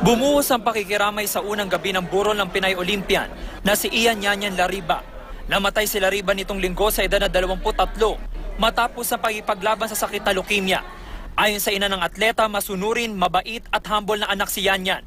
Bumuhos ang pakikiramay sa unang gabi ng burol ng Pinay Olympian na si Ian Yanyan Lariba. Namatay si Lariba nitong linggo sa edad na 23 matapos ang pagipaglaban sa sakit na leukemia. Ayon sa ina ng atleta, masunurin, mabait at humble na anak si Yanyan.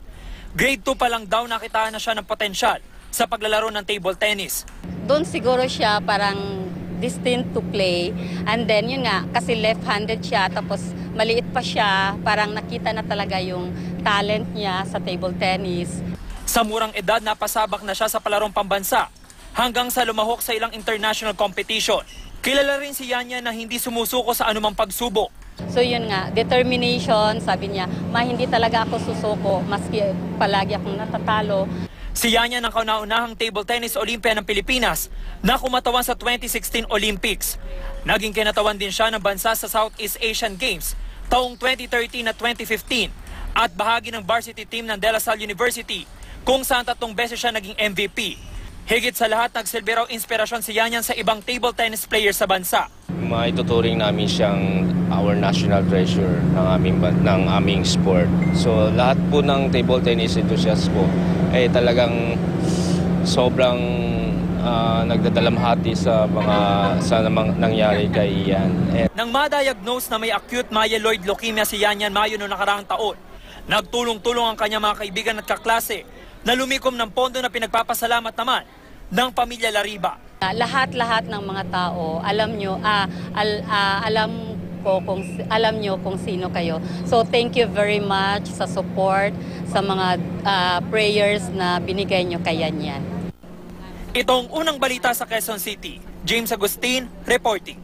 Grade 2 pa lang daw nakitaan na siya ng potensyal sa paglalaro ng table tennis. Doon siguro siya parang destined to play. And then yun nga, kasi left-handed siya, tapos maliit pa siya, parang nakita na talaga yung talent niya sa table tennis. Sa murang edad, napasabak na siya sa palarong pambansa hanggang sa lumahok sa ilang international competition. Kilala rin si Yanyan na hindi sumusuko sa anumang pagsubok. So yun nga, determination, sabi niya, hindi talaga ako susuko, maski palagi akong natatalo. Si Yanyan ang kauna-unahang table tennis Olympian ng Pilipinas na kumatawan sa 2016 Olympics. Naging kinatawan din siya ng bansa sa Southeast Asian Games taong 2013 at 2015 at bahagi ng varsity team ng De La Salle University kung saan 3 beses siya naging MVP. Higit sa lahat, nagsilbi raw inspirasyon si Yanyan sa ibang table tennis players sa bansa. Maituturing namin siyang our national treasure ng aming sport. So lahat po ng table tennis enthusiasts po ay talagang sobrang nagdadalamhati sa namang nangyari kay Ian. Nang ma-diagnose na may acute myeloid leukemia si Yanyan Mayo noong nakaraang taon, nagtulong-tulong ang kanyang mga kaibigan at kaklase na lumikom ng pondo na pinagpapasalamat naman ng pamilya Lariba. Lahat-lahat ng mga tao, alam nyo kung sino kayo. So thank you very much sa support, sa mga prayers na binigay nyo kay Yanyan. Itong unang balita sa Quezon City. James Agustin, reporting.